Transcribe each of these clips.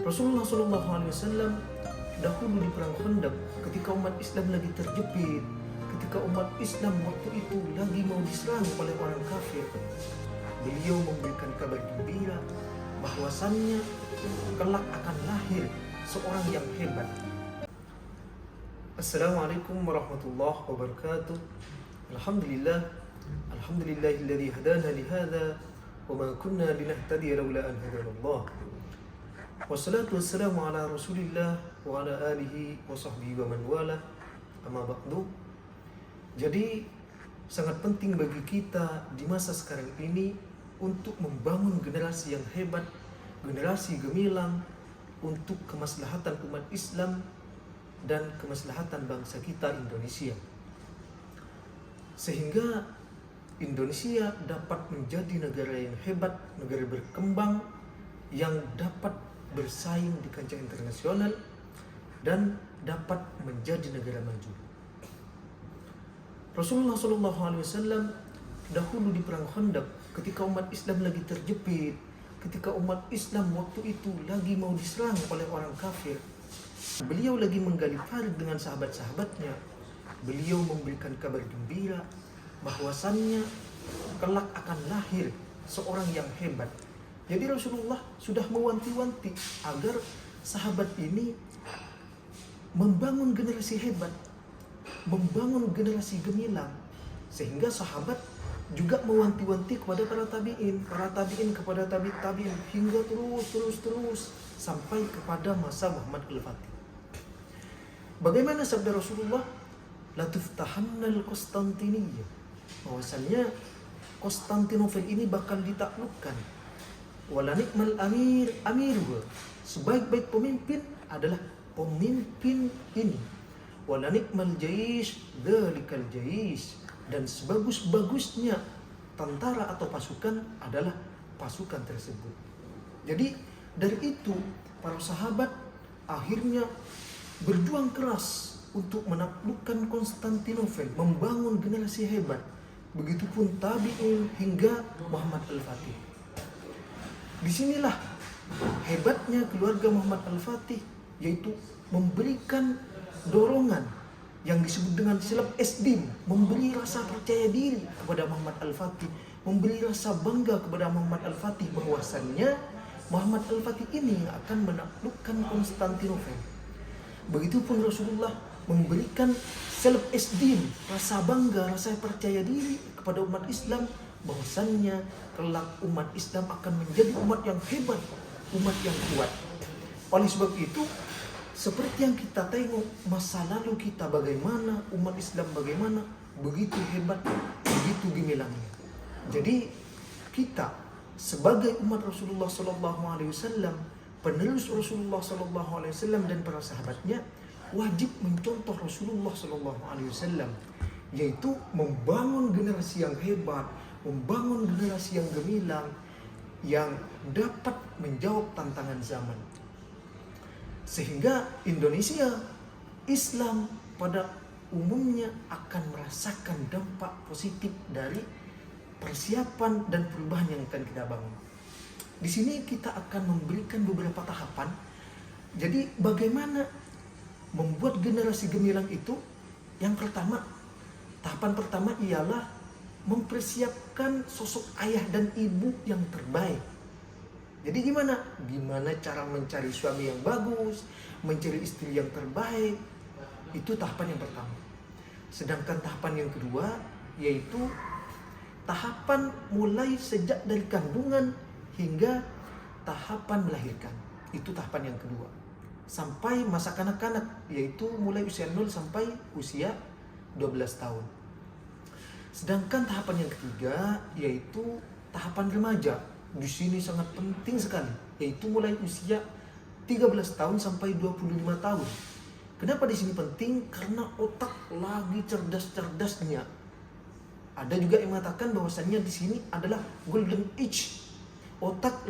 Rasulullah SAW dahulu di perang Khandaq ketika umat Islam lagi terjepit, ketika umat Islam waktu itu lagi mau diserang oleh orang kafir, beliau memberikan kabar gembira bahwasannya kelak akan lahir seorang yang hebat. Assalamualaikum warahmatullahi wabarakatuh. Alhamdulillahilladzi hadana lihadza wa ma kunna linahtadiya laula an hadanallah. Wassalatu wassalamu ala Rasulillah wa ala alihi wa sahbihi wa man wala. Amma ba'du. Jadi sangat penting bagi kita di masa sekarang ini untuk membangun generasi yang hebat, generasi gemilang untuk kemaslahatan umat Islam dan kemaslahatan bangsa kita Indonesia. Sehingga Indonesia dapat menjadi negara yang hebat, negara berkembang yang dapat bersaing di kancah internasional dan dapat menjadi negara maju. Rasulullah SAW dahulu di perang Khandaq ketika umat Islam lagi terjepit, ketika umat Islam waktu itu lagi mau diserang oleh orang kafir, beliau lagi menggali farid dengan sahabat-sahabatnya. Beliau memberikan kabar gembira bahwasannya kelak akan lahir seorang yang hebat. Jadi Rasulullah sudah mewanti-wanti agar sahabat ini membangun generasi hebat, membangun generasi gemilang. Sehingga sahabat juga mewanti-wanti kepada para tabi'in kepada tabi'in hingga terus sampai kepada masa Muhammad Al-Fatih. Bagaimana sabda Rasulullah? La tuftahannal Konstantiniyah. Bahwasannya Konstantinopel ini bakal ditaklukkan. Wala nikmal amiruha. Sebaik-baik pemimpin adalah pemimpin ini. Wala nikmal jaish dzalikal jaish. Dan sebagus-bagusnya tentara atau pasukan adalah pasukan tersebut. Jadi dari itu para sahabat akhirnya berjuang keras untuk menaklukkan Konstantinopel, membangun generasi hebat. Begitupun tabi'in hingga Muhammad Al-Fatih. Disinilah hebatnya keluarga Muhammad Al-Fatih, yaitu memberikan dorongan yang disebut dengan silap esdim, memberi rasa percaya diri kepada Muhammad Al-Fatih, memberi rasa bangga kepada Muhammad Al-Fatih bahwasannya Muhammad Al-Fatih ini akan menaklukkan Konstantinopel. Begitupun Rasulullah memberikan silap esdim, rasa bangga, rasa percaya diri kepada umat Islam bahwasannya kelak umat Islam akan menjadi umat yang hebat, umat yang kuat. Oleh sebab itu, seperti yang kita tengok masa lalu kita bagaimana, umat Islam bagaimana, begitu hebat, begitu gemilangnya. Jadi kita sebagai umat Rasulullah SAW, penerus Rasulullah SAW dan para sahabatnya, wajib mencontoh Rasulullah SAW, yaitu membangun generasi yang hebat, membangun generasi yang gemilang, yang dapat menjawab tantangan zaman. Sehingga Indonesia, Islam pada umumnya akan merasakan dampak positif dari persiapan dan perubahan yang akan kita bangun. Di sini kita akan memberikan beberapa tahapan. Jadi bagaimana membuat generasi gemilang itu? Yang pertama, tahapan pertama ialah mempersiapkan sosok ayah dan ibu yang terbaik. Jadi gimana? Gimana cara mencari suami yang bagus, mencari istri yang terbaik? Itu tahapan yang pertama. Sedangkan tahapan yang kedua yaitu tahapan mulai sejak dari kandungan hingga tahapan melahirkan. Itu tahapan yang kedua. Sampai masa kanak-kanak, yaitu mulai usia 0 sampai usia 12 tahun. Sedangkan tahapan yang ketiga yaitu tahapan remaja. Di sini sangat penting sekali, yaitu mulai usia 13 tahun sampai 25 tahun. Kenapa di sini penting? Karena otak lagi cerdas-cerdasnya. Ada juga yang mengatakan bahwasannya di sini adalah golden age. Otak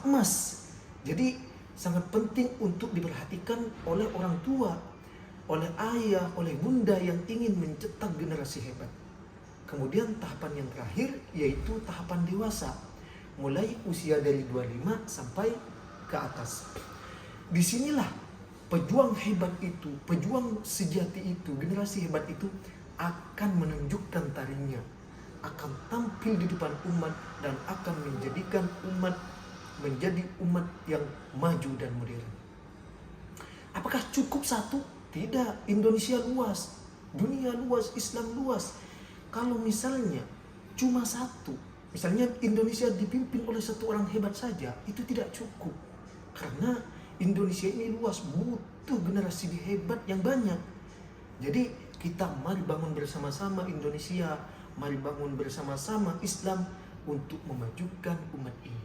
emas. Jadi sangat penting untuk diperhatikan oleh orang tua, oleh ayah, oleh bunda yang ingin mencetak generasi hebat. Kemudian tahapan yang terakhir yaitu tahapan dewasa, mulai usia dari 25 sampai ke atas. Disinilah pejuang hebat itu, pejuang sejati itu, generasi hebat itu akan menunjukkan tarinya, akan tampil di depan umat dan akan menjadikan umat menjadi umat yang maju dan modern. Apakah cukup satu? Tidak. Indonesia luas, dunia luas, Islam luas. Kalau misalnya cuma satu, misalnya Indonesia dipimpin oleh satu orang hebat saja, itu tidak cukup. Karena Indonesia ini luas, butuh generasi hebat yang banyak. Jadi kita mari bangun bersama-sama Indonesia, mari bangun bersama-sama Islam untuk memajukan umat ini.